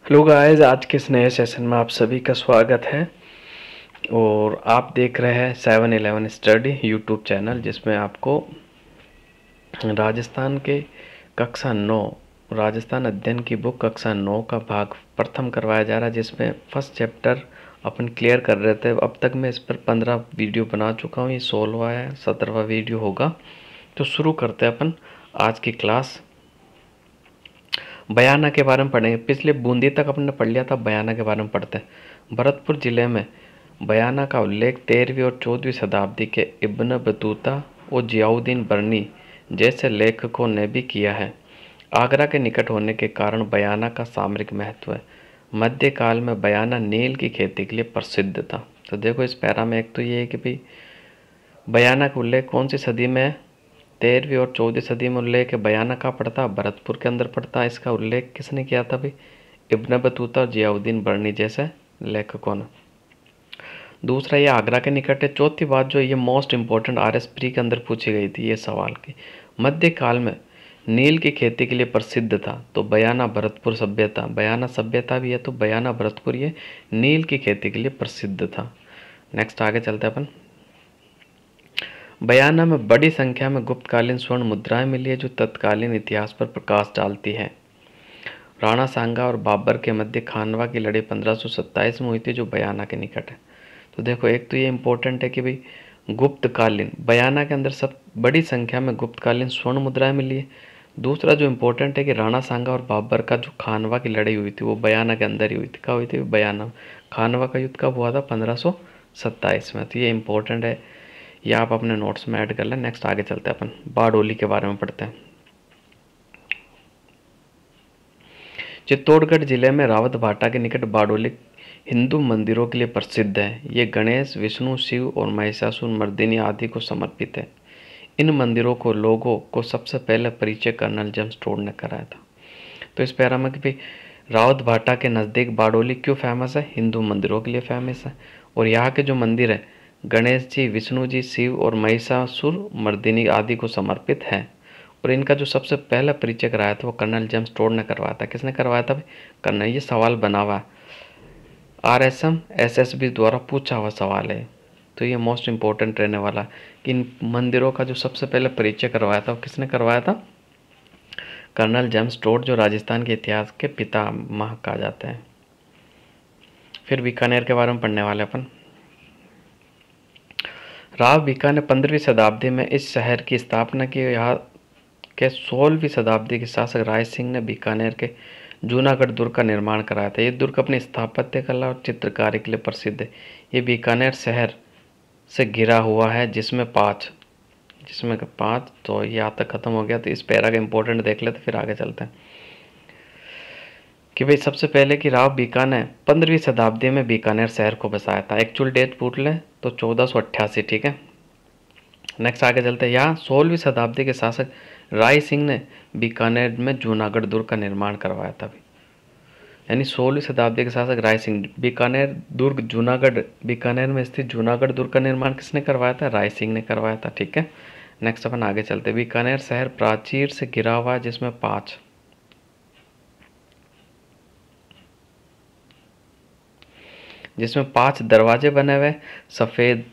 Hello guys, आज के इस नए सेशन में आप सभी का स्वागत है। और आप देख रहे हैं 7-11 स्टडी यूट्यूब चैनल, जिसमें आपको राजस्थान के कक्षा 9 राजस्थान अध्ययन की बुक कक्षा 9 का भाग प्रथम करवाया जा रहा है, जिसमें फर्स्ट चैप्टर अपन क्लियर कर रहे थे। अब तक मैं इस पर 15 वीडियो बना चुका हूँ, ये 16वां है, 17वां वीडियो होगा। तो शुरू करते हैं अपन आज की क्लास। बयाना के बारे में पढ़ेंगे। पिछले बूंदी तक अपने पढ़ लिया था, बयाना के बारे में पढ़ते हैं। भरतपुर जिले में बयाना का उल्लेख 13वीं और 14वीं शताब्दी के इब्न बतूता और जियाउद्दीन बर्नी जैसे लेखकों ने भी किया है। आगरा के निकट होने के कारण बयाना का सामरिक महत्व है। मध्यकाल में बयाना नील की खेती के लिए प्रसिद्ध था। तो देखो इस पैरा में एक तो ये है कि भाई बयाना का उल्लेख कौन सी सदी में है? 13वीं और 14वीं सदी में उल्लेख है। बयाना कहाँ पड़ता? भरतपुर के अंदर पड़ता है। इसका उल्लेख किसने किया था भाई? इब्न बतूता और जियाउद्दीन बर्नी जैसे लेखकों ने। दूसरा, ये आगरा के निकट है। चौथी बात जो ये मोस्ट इंपॉर्टेंट RS प्री के अंदर पूछी गई थी ये सवाल की, मध्यकाल में नील की खेती के लिए प्रसिद्ध था। तो बयाना भरतपुर सभ्यता, बयाना सभ्यता भी है, तो बयाना भरतपुर ये नील की खेती के लिए प्रसिद्ध था। नेक्स्ट आगे चलते हैं अपन। बयाना में बड़ी संख्या में गुप्तकालीन स्वर्ण मुद्राएं मिली है, जो तत्कालीन इतिहास पर प्रकाश डालती है। राणा सांगा और बाबर के मध्य खानवा की लड़ाई 1527 में हुई थी, जो बयाना के निकट है। तो देखो एक तो ये इम्पोर्टेंट है कि भाई गुप्तकालीन, बयाना के अंदर सब बड़ी संख्या में गुप्तकालीन स्वर्ण मुद्राएं मिली है। दूसरा जो इम्पोर्टेंट है कि राणा सांगा और बाबर का जो खानवा की लड़ाई हुई थी वो बयाना के अंदर ही हुई थी। कहाँ हुई थी? बयाना। खानवा का युद्ध कब हुआ था? 1527 में। तो ये इम्पोर्टेंट है, ये आप अपने नोट्स में ऐड कर लें। नेक्स्ट आगे चलते हैं अपन बारडोली के बारे में पढ़ते हैं। चित्तौड़गढ़ जिले में रावत भाटा के निकट बारडोली हिंदू मंदिरों के लिए प्रसिद्ध है। ये गणेश, विष्णु, शिव और महिषासुर मर्दिनी आदि को समर्पित है। इन मंदिरों को लोगों को सबसे पहले परिचय कर्नल जेम्स टोड ने कराया था। तो इस पैरा में कि भाई रावत भाटा के नज़दीक बारडोली क्यों फेमस है? हिंदू मंदिरों के लिए फेमस है। और यहाँ के जो मंदिर है गणेश जी, विष्णु जी, शिव और महिषासुर मर्दिनी आदि को समर्पित है। और इनका जो सबसे पहला परिचय कराया था वो कर्नल जेम्स टोड ने करवाया था। किसने करवाया था भाई? कर्नल। ये सवाल बना हुआ है, RSM SSB द्वारा पूछा हुआ सवाल है, तो ये मोस्ट इम्पोर्टेंट रहने वाला कि इन मंदिरों का जो सबसे पहले परिचय करवाया था वो किसने करवाया था? कर्नल जेम्स टोड, जो राजस्थान के इतिहास के पितामह कहा जाते हैं। फिर बीकानेर के बारे में पढ़ने वाले अपन। राव बीका ने 15वीं शताब्दी में इस शहर की स्थापना की। यहाँ के 16वीं शताब्दी के शासक राय सिंह ने बीकानेर के जूनागढ़ दुर्ग का निर्माण कराया था। ये दुर्ग अपनी स्थापत्य कला और चित्रकारी के लिए प्रसिद्ध है। ये बीकानेर शहर से घिरा हुआ है, जिसमें पाँच, तो यहाँ तक खत्म हो गया। तो इस पैरा का इंपॉर्टेंट देख लेते, फिर आगे चलते हैं कि भाई सबसे पहले कि राव बीका ने 15वीं शताब्दी में बीकानेर शहर को बसाया था। एक्चुअल डेट पूछ ले तो 1488, ठीक है। नेक्स्ट आगे चलते हैं। यहाँ 16वीं शताब्दी के शासक राय सिंह ने बीकानेर में जूनागढ़ दुर्ग का निर्माण करवाया था। यानी 16वीं शताब्दी के शासक राय सिंह, बीकानेर दुर्ग जूनागढ़, बीकानेर में स्थित जूनागढ़ दुर्ग का निर्माण किसने करवाया था? राय सिंह ने करवाया था, ठीक है। नेक्स्ट अपन आगे चलते हैं। बीकानेर शहर प्राचीर से घिरा हुआ है, जिसमें पांच दरवाजे बने हुए, सफ़ेद,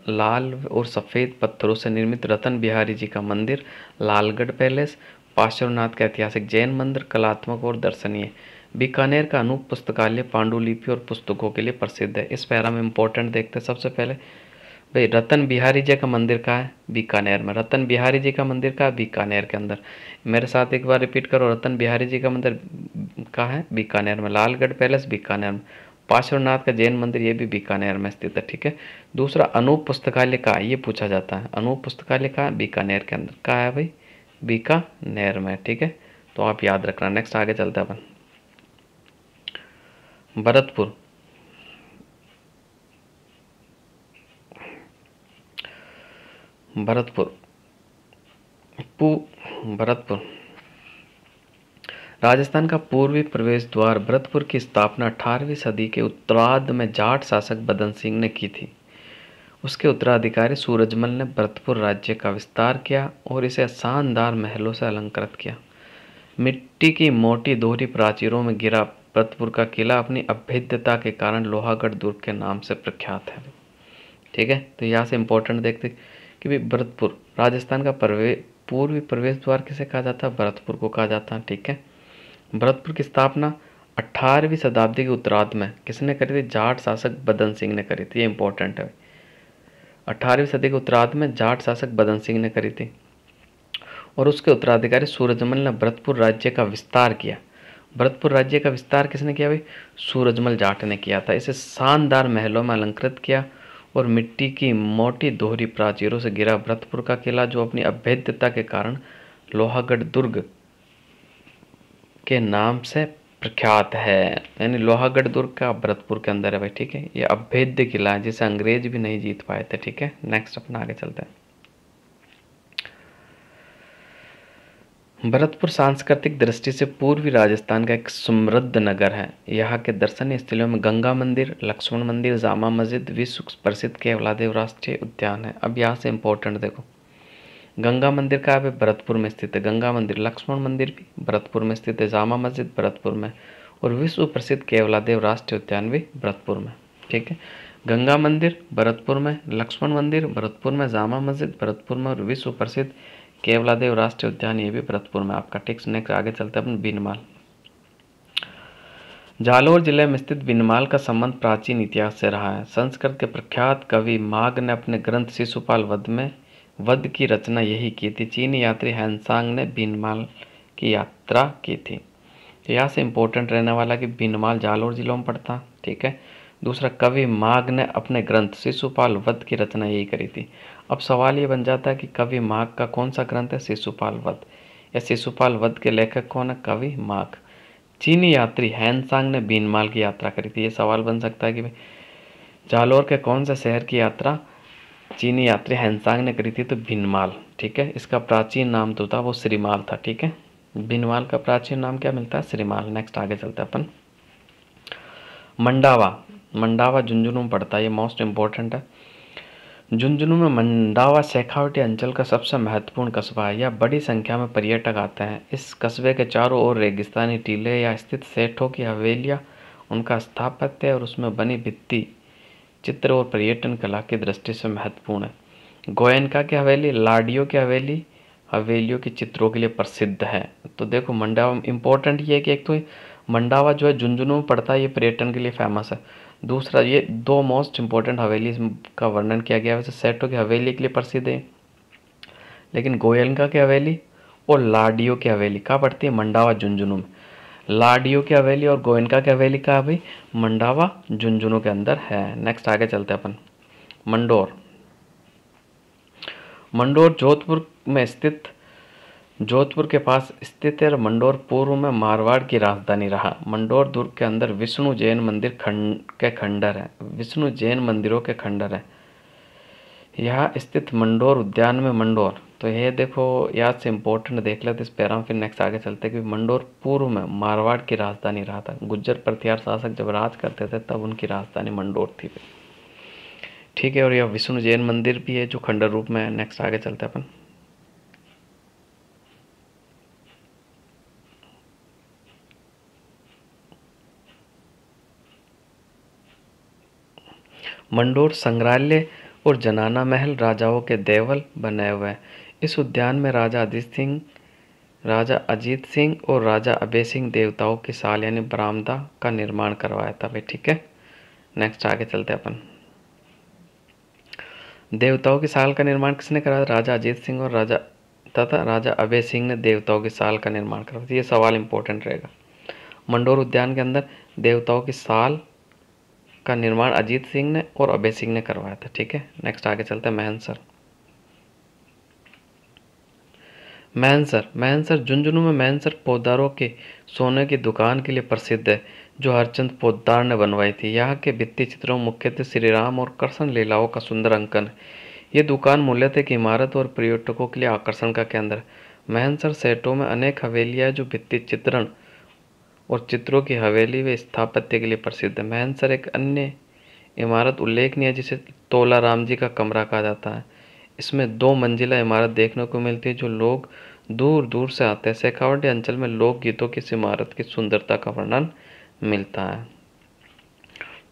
लाल और सफ़ेद पत्थरों से निर्मित रतन बिहारी जी का मंदिर, लालगढ़ पैलेस, पार्श्वनाथ का ऐतिहासिक जैन मंदिर कलात्मक और दर्शनीय। बीकानेर का अनूप पुस्तकालय पांडुलिपि और पुस्तकों के लिए प्रसिद्ध है। इस पैरा में इंपॉर्टेंट देखते हैं सबसे पहले भाई रतन बिहारी जी का मंदिर कहाँ है? बीकानेर में। रतन बिहारी जी का मंदिर कहाँ है? बीकानेर के अंदर। मेरे साथ एक बार रिपीट करो, रतन बिहारी जी का मंदिर कहाँ है? बीकानेर में। लालगढ़ पैलेस बीकानेर में। पार्श्वनाथ का जैन मंदिर ये भी बीकानेर में स्थित है, ठीक है। दूसरा, अनूप पुस्तकालय कहाँ है? ये पूछा जाता है। अनूप पुस्तकालय कहाँ है? बीकानेर के अंदर। कहाँ है भाई? बीकानेर में, ठीक है। तो आप याद रखना। नेक्स्ट आगे चलते हैं अपन। भरतपुर। भरतपुर राजस्थान का पूर्वी प्रवेश द्वार। भरतपुर की स्थापना 18वीं सदी के उत्तरार्ध में जाट शासक बदन सिंह ने की थी। उसके उत्तराधिकारी सूरजमल ने भरतपुर राज्य का विस्तार किया और इसे शानदार महलों से अलंकृत किया। मिट्टी की मोटी दोहरी प्राचीरों में घिरा भरतपुर का किला अपनी अभेद्यता के कारण लोहागढ़ दुर्ग के नाम से प्रख्यात है। ठीक है, तो यहाँ से इंपॉर्टेंट देखते कि भाई भरतपुर राजस्थान का पूर्वी प्रवेश द्वार किसे कहा जाता है? भरतपुर को कहा जाता है। ठीक है, भरतपुर की स्थापना 18वीं शताब्दी के उत्तरार्ध में किसने करी थी? जाट शासक बदन सिंह ने करी थी। ये इंपॉर्टेंट है। 18वीं सदी के उत्तरार्ध में जाट शासक बदन सिंह ने करी थी और उसके उत्तराधिकारी सूरजमल ने भरतपुर राज्य का विस्तार किया। भरतपुर राज्य का विस्तार किसने किया भाई? सूरजमल जाट ने किया था। इसे शानदार महलों में अलंकृत किया और मिट्टी की मोटी दोहरी प्राचीरों से घिरा भरतपुर का किला, जो अपनी अभेद्यता के कारण लोहागढ़ दुर्ग के नाम से प्रख्यात है। यानी लोहागढ़ दुर्ग का भरतपुर के अंदर है भाई। ठीक है, ये अभेद्य किला है जिसे अंग्रेज भी नहीं जीत पाए थे। ठीक है, नेक्स्ट अपना आगे चलते हैं। भरतपुर सांस्कृतिक दृष्टि से पूर्वी राजस्थान का एक समृद्ध नगर है। यहाँ के दर्शनीय स्थलों में गंगा मंदिर, लक्ष्मण मंदिर, जामा मस्जिद, विश्व प्रसिद्ध केवलादेव राष्ट्रीय उद्यान है। अब यहाँ से इंपॉर्टेंट देखो, गंगा मंदिर का है भरतपुर में स्थित है, गंगा मंदिर, लक्ष्मण मंदिर भी भरतपुर में स्थित है, जामा मस्जिद भरतपुर में, और विश्व प्रसिद्ध केवलादेव राष्ट्रीय उद्यान भी भरतपुर में। ठीक है, गंगा मंदिर भरतपुर में, लक्ष्मण मंदिर भरतपुर में, जामा मस्जिद भरतपुर में और विश्व प्रसिद्ध केवलादेव राष्ट्रीय उद्यान ये भी भरतपुर में आपका। ठीक, नेक्स्ट आगे चलते हैं अपन बीनमाल। जालौर जिले में स्थित बीनमाल का संबंध प्राचीन इतिहास से रहा है। संस्कृत के प्रख्यात कवि माघ ने अपने ग्रंथ शिशुपाल वध में वध की रचना यही की थी। चीनी यात्री हैंसांग ने बीनमाल की यात्रा की थी। तो यहाँ से इंपॉर्टेंट रहने वाला कि बीनमाल जालौर जिलों में पड़ता। ठीक है, दूसरा, कवि माघ ने अपने ग्रंथ शिशुपाल वध की रचना यही करी थी। अब सवाल ये बन जाता है कि कवि माघ का कौन सा ग्रंथ है? शिशुपाल वध। या शिशुपाल वध के लेखक कौन है? कवि माघ। चीनी यात्री हैंसांग ने बीनमाल की यात्रा करी थी। ये सवाल बन सकता है कि भाई जालौर के कौन से शहर की यात्रा चीनी यात्री हैंसांग ने करी थी? तो बीनमाल। ठीक है, इसका प्राचीन नाम तो था वो श्रीमाल था। ठीक है, बीनमाल का प्राचीन नाम क्या मिलता है? श्रीमाल। नेक्स्ट आगे चलते हैं अपन। मंडावा, मंडावा झुंझुनू में पड़ता है। ये मोस्ट इंपॉर्टेंट है। झुंझुनू में मंडावा शेखावटी अंचल का सबसे महत्वपूर्ण कस्बा है। यह बड़ी संख्या में पर्यटक आते हैं। इस कस्बे के चारों ओर रेगिस्तानी टीले या स्थित सेठों की हवेलियां उनका स्थापत्य और उसमें बनी भित्ति चित्र और पर्यटन कला की दृष्टि से महत्वपूर्ण है। गोयनका की हवेली, लाडियो की हवेली हवेलियों के चित्रों के लिए प्रसिद्ध है। तो देखो मंडावा इंपॉर्टेंट ये है कि एक तो मंडावा जो है झुंझुनू में पड़ता है, ये पर्यटन के लिए फेमस है। दूसरा, ये दो मोस्ट इंपॉर्टेंट हवेली का वर्णन किया गया है। वैसे सेठों की हवेली के लिए प्रसिद्ध है, लेकिन गोयनका की हवेली और लाडियो की हवेली कहाँ पड़ती है? मंडावा झुंझुनू में। लाडियो की हवेली और गोयनका की हवेली कहाँ भी? मंडावा झुंझुनू के अंदर है। नेक्स्ट आगे चलते हैं अपन। मंडोर, मंडोर जोधपुर में स्थित, जोधपुर के पास स्थित है। मंडोर पूर्व में मारवाड़ की राजधानी रहा। मंडोर दुर्ग के अंदर विष्णु जैन मंदिर के खंडर है। विष्णु जैन मंदिरों के खंडर है। यहाँ स्थित मंडोर उद्यान में मंडोर, तो ये देखो याद से इंपॉर्टेंट देख लेते इस पैरा में। फिर नेक्स्ट आगे चलते कि मंडोर पूर्व में मारवाड़ की राजधानी रहा था। गुज्जर प्रतिहार शासक जब राज करते थे तब उनकी राजधानी मंडोर थी। ठीक है, और यह विष्णु जैन मंदिर भी है जो खंडर रूप में है। नेक्स्ट आगे चलते अपन। मंडोर संग्रहालय और जनाना महल राजाओं के देवल बने हुए हैं। इस उद्यान में राजा अजीत सिंह और राजा अभय सिंह देवताओं की साल यानी बरामदा का निर्माण करवाया था भाई। ठीक है, नेक्स्ट आगे चलते अपन। देवताओं की साल का निर्माण किसने कराया? राजा अजीत सिंह और राजा अभय सिंह ने देवताओं की साल का निर्माण करवाया था। ये सवाल इंपॉर्टेंट रहेगा। मंडोर उद्यान के अंदर देवताओं की साल का निर्माण अजीत सिंह ने और अभय सिंह ने करवाया था। ठीक है, नेक्स्ट आगे चलते हैं। मैहनसर, मैहनसर झुंझुनू में मैहनसर पोदारों के सोने की दुकान के लिए प्रसिद्ध है, जो हरचंद पोद्दार ने बनवाई थी। यहाँ के भित्ति चित्रों में मुख्यतः श्री राम और कृष्ण लीलाओं का सुंदर अंकन है। ये दुकान मूल्यतः एक इमारत और पर्यटकों के लिए आकर्षण का केंद्र है। मैहनसर सेठों में अनेक हवेलियाँ जो भित्ति चित्रण और चित्रों की हवेली व स्थापत्य के लिए प्रसिद्ध है। मैहनसर एक अन्य इमारत उल्लेखनीय है जिसे तोला राम जी का कमरा कहा जाता है। इसमें 2 मंजिला इमारत देखने को मिलती है जो लोग दूर दूर से आते हैं। शेखावटी अंचल में लोक गीतों की इस इमारत की सुंदरता का वर्णन मिलता है।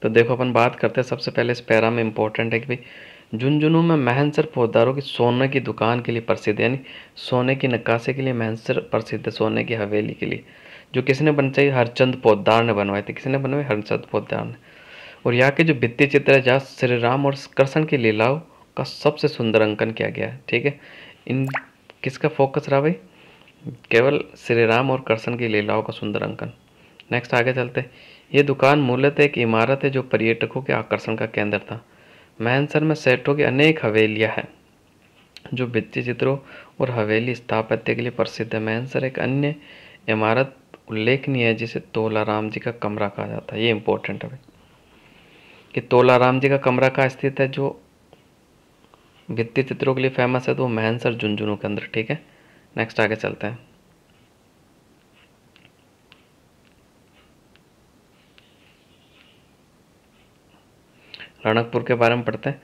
तो देखो अपन बात करते हैं, सबसे पहले इस पैरा में इम्पोर्टेंट है कि भाई झुंझुनू में महनसर पोदारों की सोने की दुकान के लिए प्रसिद्ध है, यानी सोने की नक्काशी के लिए महनसर प्रसिद्ध है, सोने की हवेली के लिए, जो किसने बनवाई? हरचंद पोद्दार ने बनवाई थी। किसने बनवाई? हरचंद पोद्दार ने। और यहाँ के जो भित्ति चित्र है जहाँ श्री राम और कृष्ण की लीलाओं का सबसे सुंदर अंकन किया गया है। ठीक है, इन किसका फोकस रहा भाई? केवल श्री राम और कृष्ण की लीलाओं का सुंदर अंकन। नेक्स्ट आगे चलते हैं। ये दुकान मूलतः एक इमारत है जो पर्यटकों के आकर्षण का केंद्र था। मैनसर में सेठों की अनेक हवेलियां हैं जो भित्ति चित्रों और हवेली स्थापत्य के लिए प्रसिद्ध है। मैनसर एक अन्य इमारत उल्लेखनीय है जिसे तोलाराम जी का कमरा कहा जाता है। ये इंपॉर्टेंट है भाई कि तोलाराम जी का कमरा कहाँ स्थित है, जो भित्ति चित्रों के लिए फेमस है, तो वो मैनसर झुंझुनू के अंदर। ठीक है, नेक्स्ट आगे चलते हैं। रणकपुर के बारे में पढ़ते हैं।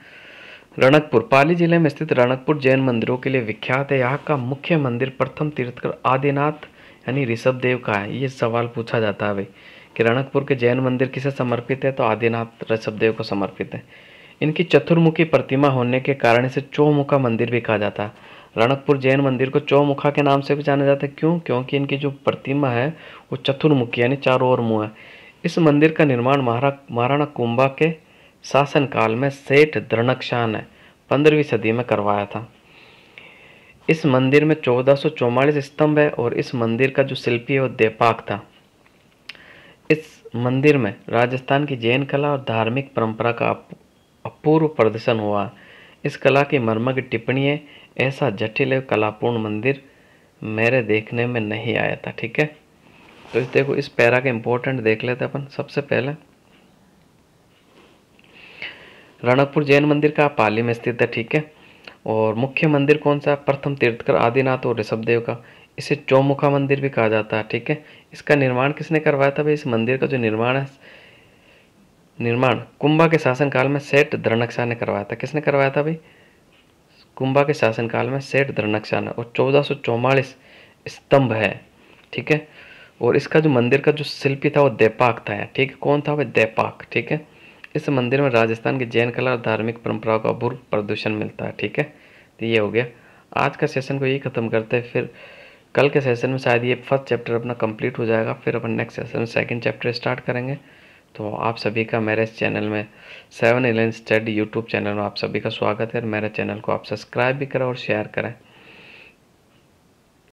रणकपुर पाली जिले में स्थित रणकपुर जैन मंदिरों के लिए विख्यात है। यहाँ का मुख्य मंदिर प्रथम तीर्थकर आदिनाथ यानी ऋषभ देव का है। ये सवाल पूछा जाता है भाई कि रणकपुर के जैन मंदिर किसे समर्पित है, तो आदिनाथ ऋषभ देव को समर्पित है। इनकी चतुर्मुखी प्रतिमा होने के कारण इसे चौमुखा मंदिर भी कहा जाता है। रणकपुर जैन मंदिर को चौमुखा के नाम से भी जाना जाता है। क्यों? क्योंकि इनकी जो प्रतिमा है वो चतुर्मुखी यानी चारों ओर मुंह है। इस मंदिर का निर्माण महाराणा कुंभा के शासनकाल में सेठ धर्मक्षाण ने 15वीं सदी में करवाया था। इस मंदिर में 1444 स्तंभ है और इस मंदिर का जो शिल्पी है वो देपाक था। इस मंदिर में राजस्थान की जैन कला और धार्मिक परंपरा का अपूर्व प्रदर्शन हुआ। इस कला की मर्मज्ञ टिप्पणी है, ऐसा जटिल एवं कलापूर्ण मंदिर मेरे देखने में नहीं आया था। ठीक है, तो इस देखो इस पैरा के इंपॉर्टेंट देख लेते अपन। सबसे पहले रणकपुर जैन मंदिर का पाली में स्थित है। ठीक है, और मुख्य मंदिर कौन सा? प्रथम तीर्थकर आदिनाथ और ऋषभदेव का। इसे चौमुखा मंदिर भी कहा जाता है। ठीक है, इसका निर्माण किसने करवाया था भाई? इस मंदिर का जो निर्माण कुंभा के शासनकाल में सेठ धर्मक्षाण ने करवाया था। किसने करवाया था भाई? कुंभा के शासनकाल में सेठ धर्मक्षाण ने। और 1444 स्तंभ है। ठीक है, और इसका जो मंदिर का जो शिल्पी था वो देपाक था। ठीक है, कौन था भाई? देपाक। ठीक है, इस मंदिर में राजस्थान की जैन कला और धार्मिक परंपराओं का अपूर्व प्रदर्शन मिलता है। ठीक है, तो ये हो गया आज का सेशन को, यही खत्म करते हैं। फिर कल के सेशन में शायद ये फर्स्ट चैप्टर अपना कंप्लीट हो जाएगा, फिर अपन नेक्स्ट सेशन में सेकंड चैप्टर स्टार्ट करेंगे। तो आप सभी का मेरे इस चैनल में 711 स्टडी यूट्यूब चैनल में आप सभी का स्वागत है। और मेरे चैनल को आप सब्सक्राइब भी करें और शेयर करें।